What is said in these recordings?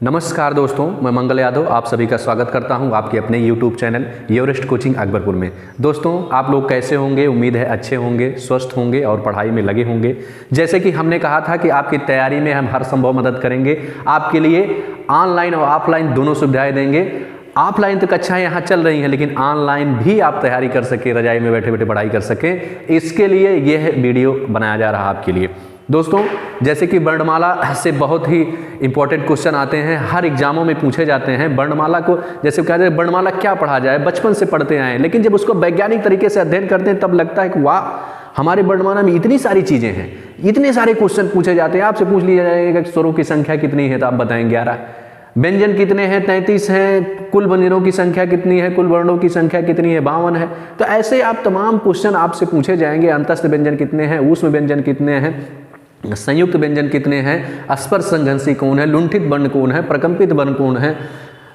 नमस्कार दोस्तों, मैं मंगल यादव आप सभी का स्वागत करता हूं आपके अपने YouTube channel Everest coaching Akbarpur में। दोस्तों, आप लोग कैसे होंगे? उम्मीद है अच्छे होंगे, स्वस्थ होंगे और पढ़ाई में लगे होंगे। जैसे कि हमने कहा था कि आपकी तैयारी में हम हर संभव मदद करेंगे, आपके लिए ऑनलाइन और ऑफलाइन दोनों सुविधाएँ देंगे। ऑफलाइन तो कक्षाएँ यहाँ चल रही हैं, लेकिन ऑनलाइन भी आप तैयारी कर सकें, रजाई में बैठे बैठे पढ़ाई कर सकें, इसके लिए यह वीडियो बनाया जा रहा है आपके लिए। दोस्तों, जैसे कि वर्णमाला से बहुत ही इंपॉर्टेंट क्वेश्चन आते हैं, हर एग्जामों में पूछे जाते हैं। वर्णमाला को जैसे कहते हैं वर्णमाला क्या पढ़ा जाए, बचपन से पढ़ते आए हैं, लेकिन जब उसको वैज्ञानिक तरीके से अध्ययन करते हैं तब लगता है कि वाह, हमारे वर्णमाला में इतनी सारी चीज़ें हैं, इतने सारे क्वेश्चन पूछे जाते हैं। आपसे पूछ लिया जाएगा कि स्वरों की संख्या कितनी है, तो आप बताएंगे 11। व्यंजन कितने हैं? 33 हैं। कुल व्यंजनों की संख्या कितनी है? कुल वर्णों की संख्या कितनी है? 52 है। तो ऐसे आप तमाम क्वेश्चन आपसे पूछे जाएंगे। अंतस्थ व्यंजन कितने हैं? ऊष्म व्यंजन कितने हैं? संयुक्त व्यंजन कितने हैं? स्पर्श संघर्षी कौन है? लुंठित वर्ण कौन है? प्रकंपित वर्ण कौन है?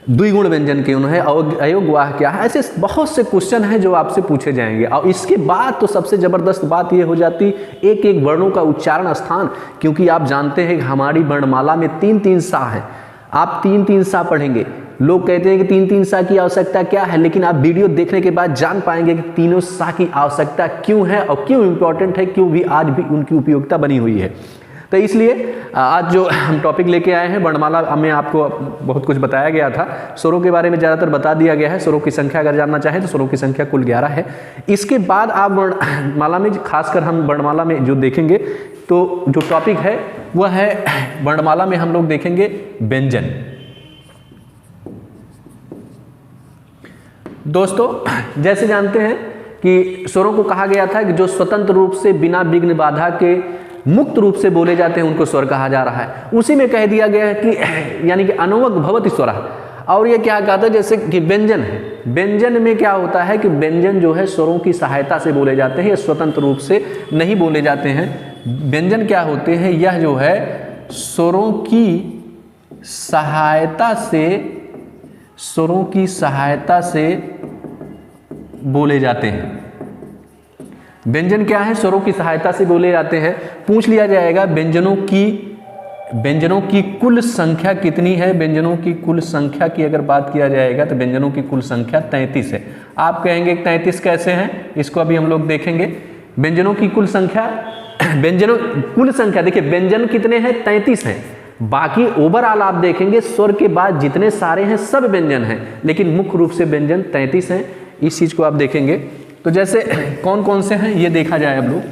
द्विगुण व्यंजन कौन है? अयोगवाह क्या है? ऐसे बहुत से क्वेश्चन हैं जो आपसे पूछे जाएंगे। और इसके बाद तो सबसे ज़बरदस्त बात यह हो जाती एक एक वर्णों का उच्चारण स्थान, क्योंकि आप जानते हैं कि हमारी वर्णमाला में 3-3 सा है। आप 3-3 सा पढ़ेंगे। लोग कहते हैं कि 3-3 सा की आवश्यकता क्या है, लेकिन आप वीडियो देखने के बाद जान पाएंगे कि तीनों सा की आवश्यकता क्यों है और क्यों इम्पोर्टेंट है, क्यों भी आज भी उनकी उपयोगिता बनी हुई है। तो इसलिए आज जो हम टॉपिक लेके आए हैं, वर्णमाला में आपको बहुत कुछ बताया गया था। स्वरों के बारे में ज़्यादातर बता दिया गया है। स्वरों की संख्या अगर जानना चाहें तो स्वरों की संख्या कुल 11 है। इसके बाद आप वर्णमाला में, खासकर हम वर्णमाला में जो देखेंगे, तो जो टॉपिक है वह है वर्णमाला में हम लोग देखेंगे व्यंजन। दोस्तों, जैसे जानते हैं कि स्वरों को कहा गया था कि जो स्वतंत्र रूप से बिना विघ्न बाधा के मुक्त रूप से बोले जाते हैं उनको स्वर कहा जा रहा है। उसी में कह दिया गया है कि यानी कि अनुवग भवति स्वरः। और ये क्या कहता है, जैसे कि व्यंजन है। व्यंजन में क्या होता है कि व्यंजन जो है स्वरों की सहायता से बोले जाते हैं, स्वतंत्र रूप से नहीं बोले जाते हैं। व्यंजन क्या होते हैं? यह जो है स्वरों की सहायता से बोले जाते हैं। व्यंजन क्या है? स्वरों की सहायता से बोले जाते हैं। पूछ लिया जाएगा व्यंजनों की कुल संख्या कितनी है? व्यंजनों की कुल संख्या की अगर बात किया जाएगा तो व्यंजनों की कुल संख्या 33 है। आप कहेंगे 33 कैसे हैं? इसको अभी हम लोग देखेंगे। व्यंजनों की कुल संख्या, देखिए व्यंजन कितने हैं? 33 हैं। बाकी ओवरऑल आप देखेंगे स्वर के बाद जितने सारे हैं सब व्यंजन हैं, लेकिन मुख्य रूप से व्यंजन 33 हैं। इस चीज को आप देखेंगे। तो जैसे कौन कौन से हैं ये देखा जाए अब लोग।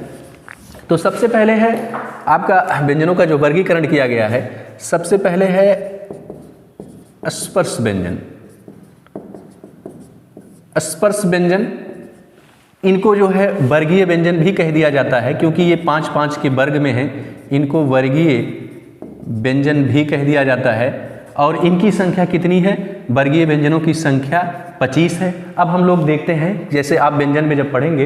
तो सबसे पहले है आपका व्यंजनों का जो वर्गीकरण किया गया है, सबसे पहले है स्पर्श व्यंजन। स्पर्श व्यंजन, इनको जो है वर्गीय व्यंजन भी कह दिया जाता है, क्योंकि ये 5-5 के वर्ग में हैं। इनको वर्गीय व्यंजन भी कह दिया जाता है। और इनकी संख्या कितनी है? वर्गीय व्यंजनों की संख्या 25 है। अब हम लोग देखते हैं, जैसे आप व्यंजन में जब पढ़ेंगे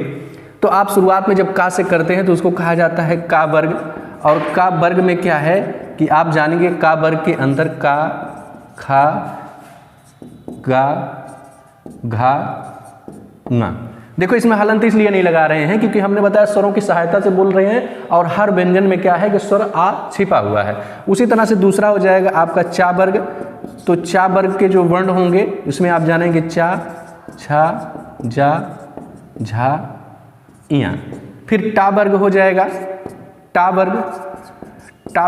तो आप शुरुआत में जब का से करते हैं तो उसको कहा जाता है का वर्ग। और का वर्ग में क्या है कि आप जानेंगे का वर्ग के अंदर का, खा, गा, घा, ना। देखो, इसमें हलंत इसलिए नहीं लगा रहे हैं क्योंकि हमने बताया स्वरों की सहायता से बोल रहे हैं, और हर व्यंजन में क्या है कि स्वर आ छिपा हुआ है। उसी तरह से दूसरा हो जाएगा आपका चा वर्ग। तो चा वर्ग के जो वर्ण होंगे उसमें आप जानेंगे चा, छा, जा, झा, इया। फिर टा वर्ग हो जाएगा। टा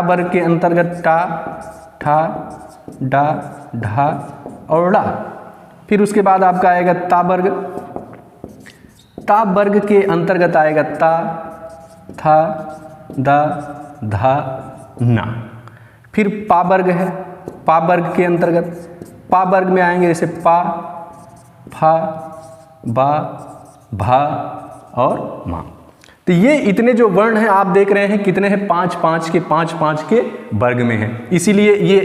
वर्ग के अंतर्गत टा, ठा, डा, ढा और ड़ा। फिर उसके बाद आपका आएगा ता वर्ग। ता वर्ग के अंतर्गत आएगा ता, था, दा, धा, ना। फिर पा वर्ग है। पा वर्ग के अंतर्गत पा वर्ग में आएंगे जैसे पा, फा, बा, भा और मा। तो ये इतने जो वर्ण हैं आप देख रहे हैं कितने हैं? 5-5 के वर्ग में हैं। इसीलिए ये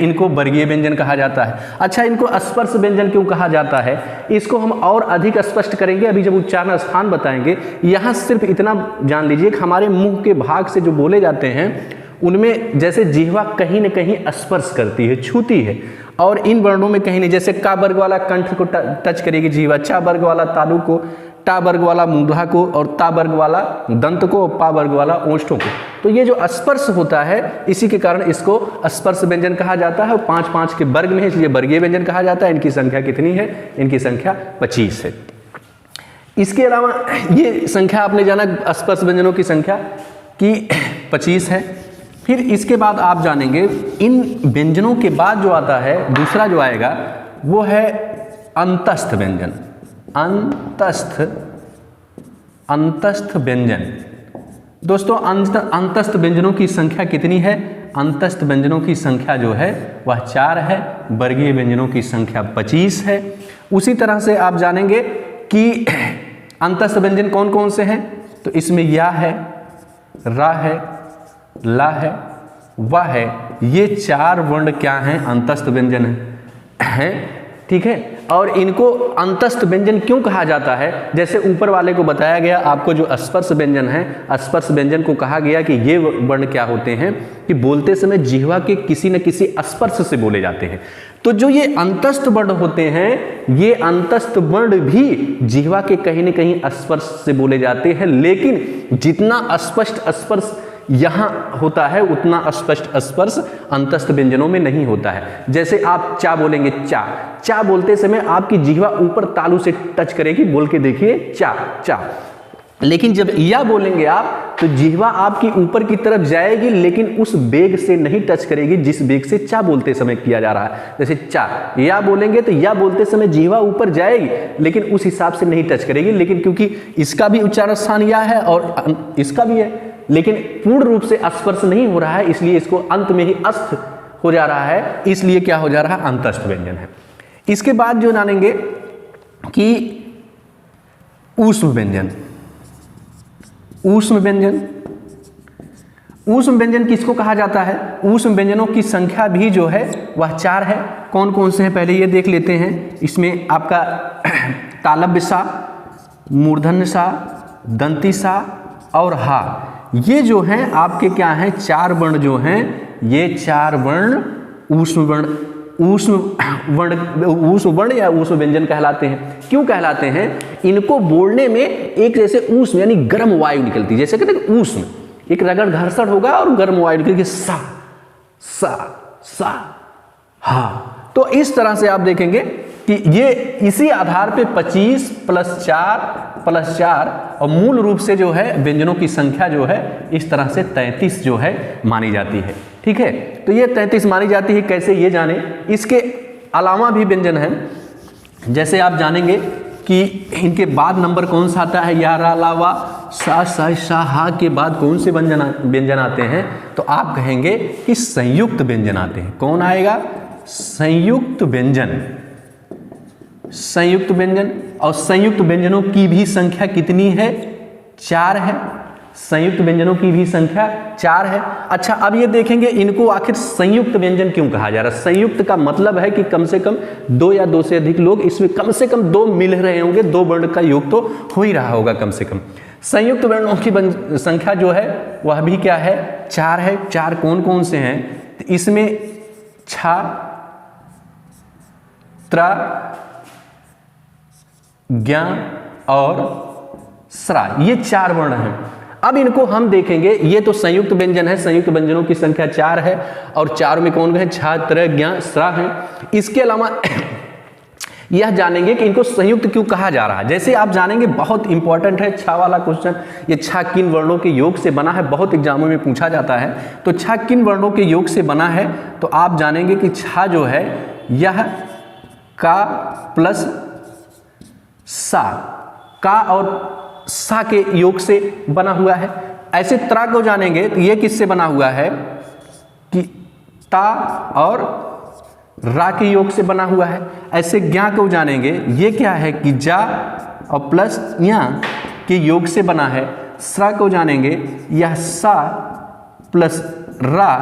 इनको वर्गीय व्यंजन कहा जाता है। अच्छा, इनको स्पर्श व्यंजन क्यों कहा जाता है, इसको हम और अधिक स्पष्ट करेंगे अभी जब उच्चारण स्थान बताएंगे। यहाँ सिर्फ इतना जान लीजिए कि हमारे मुंह के भाग से जो बोले जाते हैं उनमें जैसे जिह्वा कहीं न कहीं स्पर्श करती है, छूती है, और इन वर्णों में कहीं नहीं। जैसे का वर्ग वाला कंठ को टच करेगी जिह्वा, चा वर्ग वाला तालु को टा वर्ग वाला मूर्धा को और ता वर्ग वाला दंत को और पा वर्ग वाला ओष्ठों को। तो ये जो स्पर्श होता है इसी के कारण इसको स्पर्श व्यंजन कहा जाता है। 5-5 के वर्ग में है इसलिए वर्गीय व्यंजन कहा जाता है। इनकी संख्या कितनी है? इनकी संख्या 25 है। इसके अलावा ये संख्या आपने जाना स्पर्श व्यंजनों की संख्या कि 25 है। फिर इसके बाद आप जानेंगे इन व्यंजनों के बाद जो आता है दूसरा जो आएगा वो है अंतस्थ व्यंजन। अंतस्थ व्यंजन। दोस्तों अंतस्थ व्यंजनों की संख्या कितनी है? अंतस्थ व्यंजनों की संख्या जो है वह 4 है। वर्गीय व्यंजनों की संख्या 25 है। उसी तरह से आप जानेंगे कि अंतस्थ व्यंजन कौन कौन से हैं। तो इसमें या है, रा है, ला है, वा है। ये 4 वर्ण क्या हैं? अंतस्थ व्यंजन हैं। ठीक है। और इनको अंतस्थ व्यंजन क्यों कहा जाता है? जैसे ऊपर वाले को बताया गया आपको जो स्पर्श व्यंजन है, स्पर्श व्यंजन को कहा गया कि ये वर्ण क्या होते हैं कि बोलते समय जिह्वा के किसी न किसी स्पर्श से बोले जाते हैं। तो जो ये अंतस्थ वर्ण होते हैं ये अंतस्थ वर्ण भी जिह्वा के कहीं न कहीं स्पर्श से बोले जाते हैं, लेकिन जितना स्पष्ट स्पर्श यहाँ होता है उतना स्पष्ट स्पर्श अंतस्थ व्यंजनों में नहीं होता है। जैसे आप चा बोलेंगे, चा चा बोलते समय आपकी जिह्वा ऊपर तालू से टच करेगी। बोल के देखिए चा चा। लेकिन जब या बोलेंगे आप तो जिह्वा आपकी ऊपर की तरफ जाएगी, लेकिन उस वेग से नहीं टच करेगी जिस वेग से चा बोलते समय किया जा रहा है। जैसे चा या बोलेंगे तो या बोलते समय जिह्वा ऊपर जाएगी लेकिन उस हिसाब से नहीं टच करेगी। लेकिन क्योंकि इसका भी उच्चारण स्थान या है और इसका भी है, लेकिन पूर्ण रूप से स्पर्श नहीं हो रहा है, इसलिए इसको अंत में ही अस्थ हो जा रहा है, इसलिए क्या हो जा रहा है? अंतस्थ व्यंजन है। इसके बाद जो जानेंगे कि ऊष्म व्यंजन। ऊष्म व्यंजन, ऊष्म व्यंजन किसको कहा जाता है? ऊष्म व्यंजनों की संख्या भी जो है वह 4 है। कौन कौन से हैं पहले ये देख लेते हैं। इसमें आपका तालव्य सा, मूर्धन्य सा, दंती सा और हा, ये जो हैं आपके क्या हैं? 4 वर्ण जो हैं ये 4 वर्ण ऊष्म वर्ण या ऊष्म व्यंजन कहलाते हैं। क्यों कहलाते हैं? इनको बोलने में एक जैसे ऊष्म यानी गर्म वायु निकलती है। जैसे कहते हैं ऊष्म, एक रगड़ घर्षण होगा और गर्म वायु निकलेगी, सा सा सा हा। तो इस तरह से आप देखेंगे कि ये इसी आधार पे 25 + 4 और मूल रूप से जो है व्यंजनों की संख्या जो है इस तरह से 33 जो है मानी जाती है। ठीक है। तो ये 33 मानी जाती है। कैसे ये जाने। इसके अलावा भी व्यंजन है। जैसे आप जानेंगे कि इनके बाद नंबर कौन सा आता है? या, रा, ला, वा, सा, सा, हा के बाद कौन से व्यंजन आते हैं? तो आप कहेंगे कि संयुक्त व्यंजन आते हैं। कौन आएगा? संयुक्त व्यंजन। संयुक्त व्यंजन। और संयुक्त व्यंजनों की भी संख्या कितनी है? 4 है। संयुक्त व्यंजनों की भी संख्या 4 है। अच्छा, अब ये देखेंगे इनको आखिर संयुक्त व्यंजन क्यों कहा जा रहा है। संयुक्त का मतलब है कि कम से कम 2 या 2 से अधिक लोग, इसमें कम से कम 2 मिल रहे होंगे, 2 वर्ण का योग तो हो ही रहा होगा कम से कम। संयुक्त वर्णों की संख्या जो है वह भी क्या है? 4 है। 4 कौन कौन से हैं? तो इसमें छा, त्रा, ज्ञा और स्रा, ये 4 वर्ण हैं। अब इनको हम देखेंगे। ये तो संयुक्त व्यंजन है। संयुक्त व्यंजनों की संख्या 4 है और 4 में कौन है? छा, त्र, ज्ञा, स्रा है। इसके अलावा यह जानेंगे कि इनको संयुक्त क्यों कहा जा रहा है। जैसे आप जानेंगे, बहुत इंपॉर्टेंट है छा वाला क्वेश्चन। ये छा किन वर्णों के योग से बना है, बहुत एग्जामों में पूछा जाता है। तो छा किन वर्णों के योग से बना है? तो आप जानेंगे कि छा जो है यह का प्लस सा, का और सा के योग से बना हुआ है। ऐसे त्रा को जानेंगे तो ये किससे बना हुआ है? कि ता और रा के योग से बना हुआ है। ऐसे ज्ञा को जानेंगे, ये क्या है? कि जा और प्लस या के योग से बना है। स्रा को जानेंगे, यह सा प्लस रा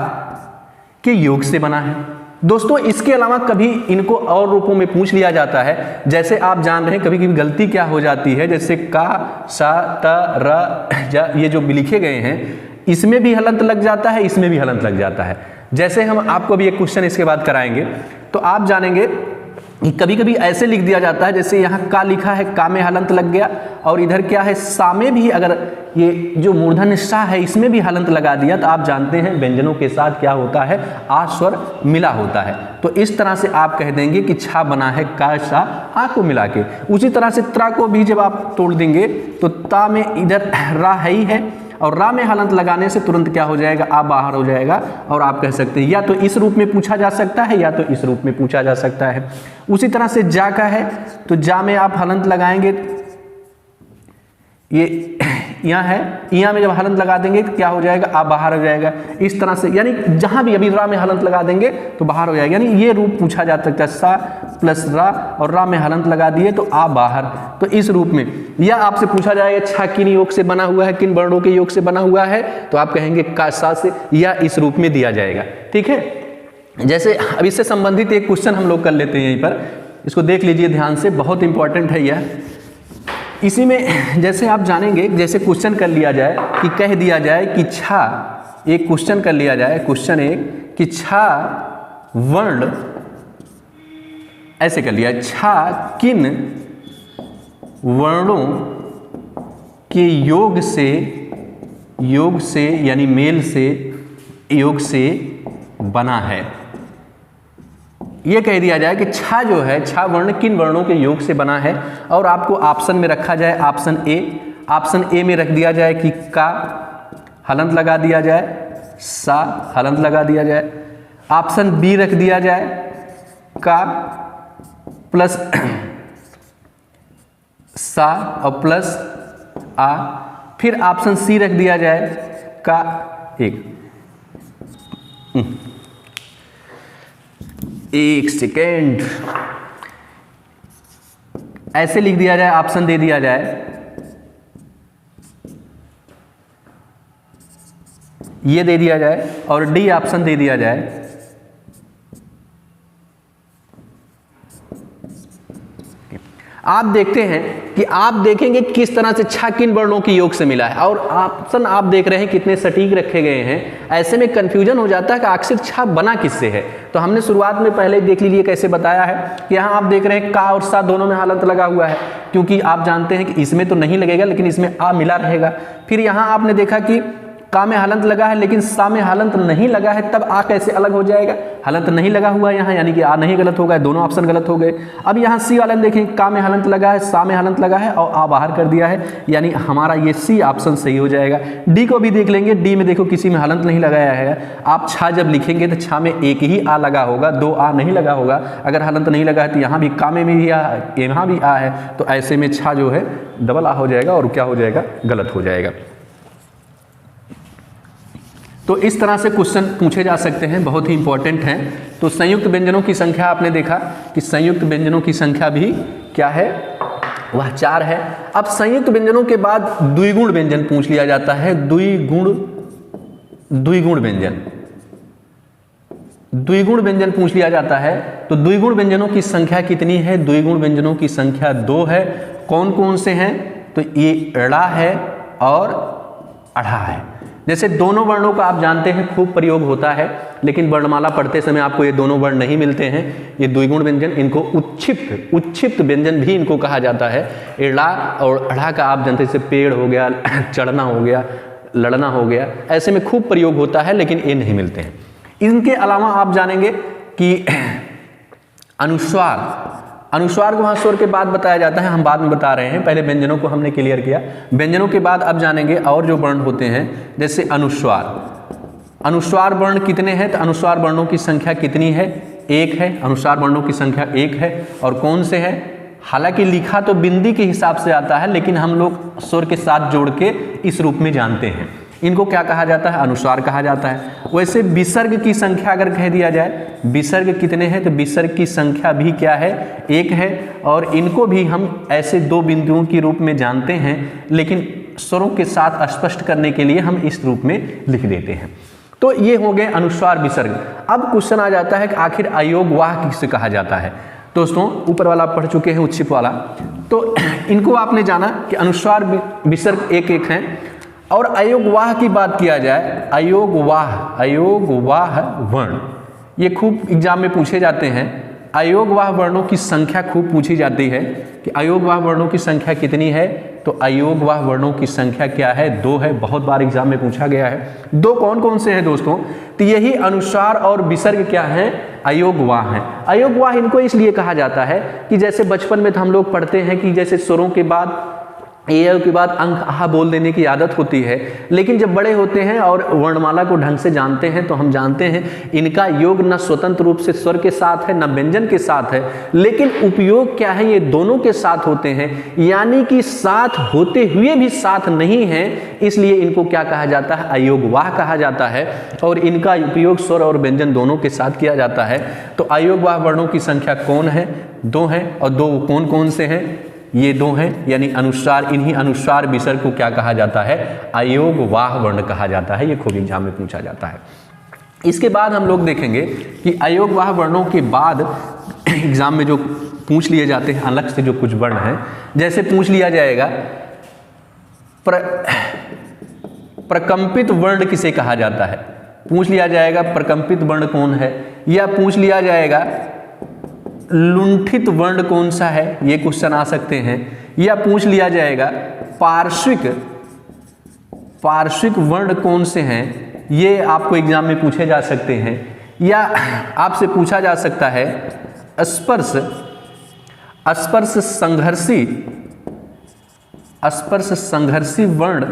के योग से बना है। दोस्तों, इसके अलावा कभी इनको और रूपों में पूछ लिया जाता है। जैसे आप जान रहे हैं कभी कभी गलती क्या हो जाती है, जैसे का, सा, त, र, ये जो लिखे गए हैं इसमें भी हलंत लग जाता है, इसमें भी हलंत लग जाता है। जैसे हम आपको भी एक क्वेश्चन इसके बाद कराएंगे। तो आप जानेंगे कि कभी कभी ऐसे लिख दिया जाता है, जैसे यहाँ का लिखा है, का में हलंत लग गया, और इधर क्या है, सा में भी अगर ये जो मूर्धन्य सा है इसमें भी हलंत लगा दिया, तो आप जानते हैं व्यंजनों के साथ क्या होता है, आ स्वर मिला होता है। तो इस तरह से आप कह देंगे कि छा बना है का सा आ को मिला के। उसी तरह से त्रा को भी जब आप तोड़ देंगे तो ता में इधर रा है ही है, और रा में हलंत लगाने से तुरंत क्या हो जाएगा, आ बाहर हो जाएगा, और आप कह सकते हैं या तो इस रूप में पूछा जा सकता है या तो इस रूप में पूछा जा सकता है। उसी तरह से जा का है, तो जा में आप हलंत लगाएंगे, ये यहाँ है, यहाँ में जब हलंत लगा देंगे तो क्या हो जाएगा, आ बाहर हो जाएगा। इस तरह से यानी जहां भी अभी रा में हलंत लगा देंगे तो बाहर हो जाएगा, यानी ये रूप पूछा जा सकता है, सा प्लस रा और रा में हलंत लगा दिए तो आ बाहर, तो इस रूप में। या आपसे पूछा जाएगा छा किन योग से बना हुआ है, किन वर्णों के योग से बना हुआ है, तो आप कहेंगे का सा से, या इस रूप में दिया जाएगा। ठीक है, जैसे अब इससे संबंधित एक क्वेश्चन हम लोग कर लेते हैं, यहीं पर इसको देख लीजिए ध्यान से, बहुत इंपॉर्टेंट है यह। इसी में जैसे आप जानेंगे, जैसे क्वेश्चन कर लिया जाए कि कह दिया जाए कि छा, एक क्वेश्चन कर लिया जाए, क्वेश्चन एक कि छा वर्ण, ऐसे कर लिया, छा किन वर्णों के योग से यानी मेल से, योग से बना है। ये कह दिया जाए कि छा जो है, छा वर्ण किन वर्णों के योग से बना है, और आपको ऑप्शन में रखा जाए, ऑप्शन ए में रख दिया जाए कि का हलंत लगा दिया जाए, सा हलंत लगा दिया जाए, ऑप्शन बी रख दिया जाए का प्लस सा और प्लस आ, फिर ऑप्शन सी रख दिया जाए का एक सेकेंड, ऐसे लिख दिया जाए, ऑप्शन दे दिया जाए, ये दे दिया जाए, और डी ऑप्शन दे दिया जाए। आप देखते हैं कि आप देखेंगे किस तरह से छा किन वर्णों की योग से मिला है, और ऑप्शन आप देख रहे हैं कितने सटीक रखे गए हैं। ऐसे में कंफ्यूजन हो जाता है कि आखिर छा बना किससे है। तो हमने शुरुआत में पहले देख लीजिए कैसे बताया है कि यहाँ आप देख रहे हैं का और सा दोनों में हलंत लगा हुआ है, क्योंकि आप जानते हैं कि इसमें तो नहीं लगेगा लेकिन इसमें आ मिला रहेगा। फिर यहाँ आपने देखा कि का में हलंत लगा है लेकिन सा में हलंत नहीं लगा है, तब आ कैसे अलग हो जाएगा, हलंत नहीं लगा हुआ है यहाँ, यानी कि आ नहीं गलत होगा, दोनों ऑप्शन गलत हो गए। अब यहाँ सी वाले देखें, का में हलंत लगा है, सा में हलंत लगा है और आ बाहर कर दिया है, यानी हमारा ये सी ऑप्शन सही हो जाएगा। डी को भी देख लेंगे, डी में देखो किसी में हलंत नहीं लगाया है। आप छा जब लिखेंगे तो छा में एक ही आ लगा होगा, दो आ नहीं लगा होगा। अगर हलंत नहीं लगा है तो यहाँ भी का में भी आ, यहाँ भी आ है, तो ऐसे में छा जो है डबल आ हो जाएगा और क्या हो जाएगा, गलत हो जाएगा। तो इस तरह से क्वेश्चन पूछे जा सकते हैं, बहुत ही इंपॉर्टेंट हैं। तो संयुक्त व्यंजनों की संख्या आपने देखा कि संयुक्त व्यंजनों की संख्या भी क्या है, वह 4 है। अब संयुक्त व्यंजनों के बाद द्विगुण व्यंजन पूछ लिया जाता है। द्विगुण व्यंजन पूछ लिया जाता है। तो द्विगुण व्यंजनों की संख्या कितनी है? द्विगुण व्यंजनों की संख्या 2 है। कौन कौन से हैं? तो ये ड़ा है और अढ़ा है। जैसे दोनों वर्णों का आप जानते हैं खूब प्रयोग होता है, लेकिन वर्णमाला पढ़ते समय आपको ये दोनों वर्ण नहीं मिलते हैं। ये द्विगुण व्यंजन, इनको उच्छिप्त व्यंजन भी इनको कहा जाता है। एड़ा और अढ़ा का आप जानते हैं, जैसे पेड़ हो गया, चढ़ना हो गया, लड़ना हो गया, ऐसे में खूब प्रयोग होता है, लेकिन ये नहीं मिलते हैं। इनके अलावा आप जानेंगे कि अनुस्वार को वहाँ स्वर के बाद बताया जाता है, हम बाद में बता रहे हैं, पहले व्यंजनों को हमने क्लियर किया। व्यंजनों के बाद अब जानेंगे और जो वर्ण होते हैं, जैसे अनुस्वार वर्ण कितने हैं? तो अनुस्वार वर्णों की संख्या कितनी है? 1 है। अनुस्वार वर्णों की संख्या 1 है। और कौन से है? हालांकि लिखा तो बिंदी के हिसाब से आता है, लेकिन हम लोग स्वर के साथ जोड़ के इस रूप में जानते हैं। इनको क्या कहा जाता है? अनुस्वार कहा जाता है। वैसे विसर्ग की संख्या अगर कह दिया जाए, विसर्ग कितने हैं? तो विसर्ग की संख्या भी क्या है? 1 है। और इनको भी हम ऐसे 2 बिंदुओं के रूप में जानते हैं, लेकिन स्वरों के साथ स्पष्ट करने के लिए हम इस रूप में लिख देते हैं। तो ये हो गए अनुस्वार विसर्ग। अब क्वेश्चन आ जाता है कि आखिर अयोग वाह किसे कहा जाता है? दोस्तों, ऊपर वाला पढ़ चुके हैं, उच्छिप वाला, तो इनको आपने जाना कि अनुस्वार विसर्ग 1-1 हैं। और अयोग वाह की बात किया जाए, अयोग वाह वर्ण, ये खूब एग्जाम में पूछे जाते हैं। अयोगवाह वर्णों की संख्या खूब पूछी जाती है कि अयोगवाह वर्णों की संख्या कितनी है, तो अयोगवाह वर्णों की संख्या क्या है, 2 है। बहुत बार एग्जाम में पूछा गया है। 2 कौन कौन से हैं दोस्तों, तो यही अनुस्वार और विसर्ग क्या है, अयोगवाह हैं। अयोगवाह इनको इसलिए कहा जाता है कि जैसे बचपन में तो हम लोग पढ़ते हैं कि जैसे स्वरों के बाद ए के बाद अंक आहा बोल देने की आदत होती है, लेकिन जब बड़े होते हैं और वर्णमाला को ढंग से जानते हैं तो हम जानते हैं इनका योग न स्वतंत्र रूप से स्वर के साथ है न व्यंजन के साथ है, लेकिन उपयोग क्या है, ये दोनों के साथ होते हैं, यानी कि साथ होते हुए भी साथ नहीं है, इसलिए इनको क्या कहा जाता है, अयोगवाह कहा जाता है। और इनका उपयोग स्वर और व्यंजन दोनों के साथ किया जाता है। तो अयोगवाह वर्णों की संख्या कौन है, 2 है। और 2 कौन कौन से हैं, ये 2 हैं, यानी अनुस्वार, इन्हीं अनुस्वार विसर्ग को क्या कहा जाता है, अयोगवाह वर्ण कहा जाता है। ये खूब एग्जाम में पूछा जाता है। इसके बाद हम लोग देखेंगे कि अयोगवाह वर्णों के बाद एग्जाम में जो पूछ लिए जाते हैं अलग से जो कुछ वर्ण हैं, जैसे पूछ लिया जाएगा प्रकंपित वर्ण किसे कहा जाता है, पूछ लिया जाएगा प्रकंपित वर्ण कौन है, या पूछ लिया जाएगा लुंठित वर्ण कौन सा है, ये क्वेश्चन आ सकते हैं, या पूछ लिया जाएगा पार्श्विक वर्ण कौन से हैं, ये आपको एग्जाम में पूछे जा सकते हैं। या आपसे पूछा जा सकता है स्पर्श संघर्षी वर्ण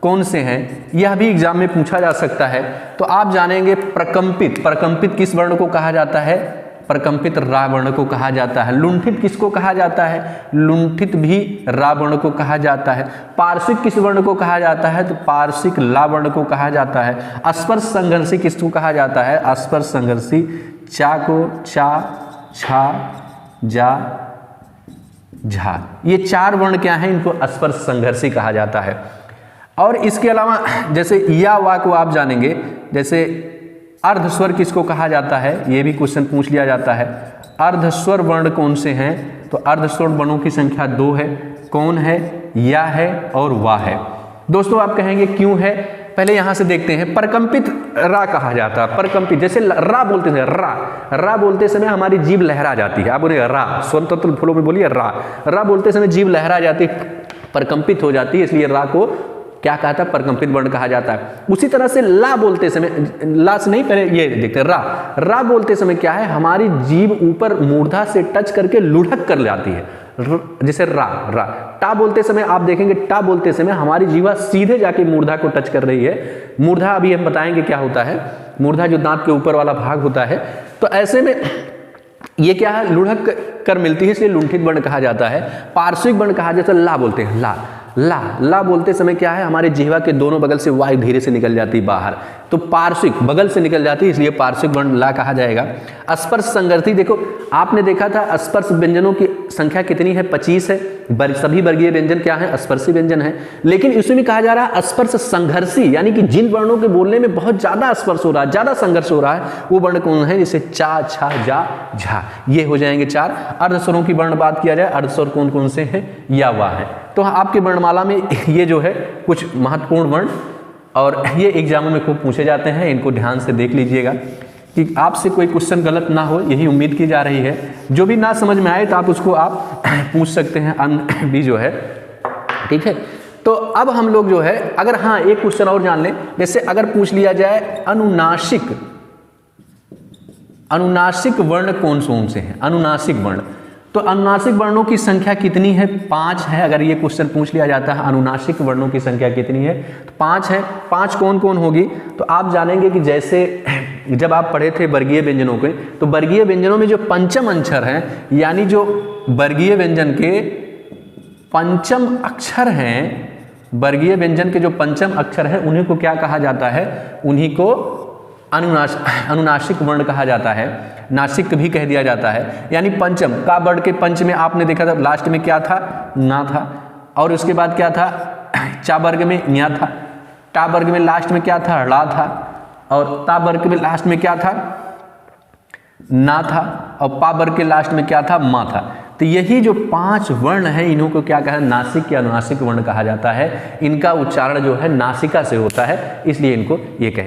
कौन से हैं, यह भी एग्जाम में पूछा जा सकता है। तो आप जानेंगे प्रकंपित किस वर्ण को कहा जाता है, प्रकंपित रा वर्ण को कहा जाता है। लुंठित किसको कहा जाता है, लुंठित भी रा वर्ण को कहा जाता है। पार्श्विक किस वर्ण को कहा जाता है, तो पार्श्विक ला वर्ण को कहा जाता है। स्पर्श संघर्षी किसको कहा जाता है, स्पर्श संघर्षी चा को चा छा जा झा, ये 4 वर्ण क्या है, इनको स्पर्श संघर्षी कहा जाता है। और इसके अलावा जैसे या वा को आप जानेंगे, जैसे अर्धस्वर किसको कहा जाता है, ये भी क्वेश्चन पूछ लिया जाता है। अर्धस्वर वर्ण कौन से हैं, तो अर्धस्वर वर्णों की संख्या 2 है। कौन है, या है और वा है। दोस्तों आप कहेंगे क्यों है, पहले यहां से देखते हैं। प्रकंपित रा कहा जाता है, प्रकंपित जैसे रा बोलते हैं, रा बोलते समय हमारी जीभ लहरा जाती है। आप बोलिए रा, स्वतंत्र फ्लो में बोलिए रा बोलते समय जीभ लहरा जाती है, प्रकंपित हो जाती है, इसलिए रा को क्या कहता है, प्रकंपित वर्ण कहा जाता है। उसी तरह से ला बोलते समय, ला से नहीं, पहले ये देखते हैं, रा बोलते समय क्या है, हमारी जीभ ऊपर मूर्धा से टच करके लुढ़क कर जाती है, जैसे रा। टा बोलते समय आप देखेंगे, टा बोलते समय हमारी जीवा सीधे जाके मूर्धा को टच कर रही है। मूर्धा अभी हम बताएंगे क्या होता है, मूर्धा जो दांत के ऊपर वाला भाग होता है। तो ऐसे में ये क्या है, लुढ़क कर मिलती है, इसलिए लुंठित वर्ण कहा जाता है। पार्श्विक वर्ण कहा जाता है, ला बोलते हैं, ला बोलते समय क्या है, हमारे जिह्वा के दोनों बगल से वायु धीरे से निकल जाती है बाहर, तो पार्श्विक बगल से निकल जाती है, इसलिए पार्श्विक वर्ण ला कहा जाएगा। स्पर्श संघर्षी, देखो आपने देखा था स्पर्श व्यंजनों की संख्या कितनी है, 25 है। सभी वर्गीय व्यंजन क्या है, स्पर्शी व्यंजन है। लेकिन इसमें कहा जा रहा है स्पर्श संघर्षी, यानी कि जिन वर्णों के बोलने में बहुत ज्यादा स्पर्श हो रहा है, ज्यादा संघर्ष हो रहा है, वो वर्ण कौन है, जैसे चा छा जा झा, ये हो जाएंगे 4। अर्धस्वरों की वर्ण बात किया जाए, अर्धस्वर कौन कौन से हैं, या वा है। तो आपके वर्णमाला में ये जो है कुछ महत्वपूर्ण वर्ण, और ये एग्जामों में खूब पूछे जाते हैं, इनको ध्यान से देख लीजिएगा कि आपसे कोई क्वेश्चन गलत ना हो, यही उम्मीद की जा रही है। जो भी ना समझ में आए तो आप उसको आप पूछ सकते हैं, अन्य भी जो है, ठीक है। तो अब हम लोग जो है, अगर हाँ एक क्वेश्चन और जान लें, जैसे अगर पूछ लिया जाए अनुनासिक वर्ण कौन से हैं, अनुनासिक वर्ण, तो अनुनासिक वर्णों की संख्या कितनी है, 5 है। अगर ये क्वेश्चन पूछ लिया जाता है अनुनासिक वर्णों की संख्या कितनी है, तो 5 है। 5 कौन कौन होगी, तो आप जानेंगे कि जैसे जब आप पढ़े थे वर्गीय व्यंजनों के, तो वर्गीय व्यंजनों में जो पंचम अक्षर हैं, यानी जो वर्गीय व्यंजन के पंचम अक्षर हैं, वर्गीय व्यंजन के जो पंचम अक्षर हैं, उन्हीं को क्या कहा जाता है, उन्हीं को अनुनासिक वर्ण कहा जाता है। नासिक भी कह दिया जाता है, यानी पंचम का वर्ड के पंच में आपने देखा था लास्ट में क्या था, ना था, और उसके बाद क्या था, चा वर्ग में न्या था, टा वर्ग में लास्ट में क्या था, ड़ा था, और ता वर्ग में लास्ट में क्या था, ना था, और पा वर्ग के लास्ट में क्या था, मा था। तो यही जो 5 वर्ण है, इन्हों को क्या कहा, नासिक या अनुनासिक वर्ण कहा जाता है। इनका उच्चारण जो है नासिका से होता है, इसलिए इनको ये कहते हैं।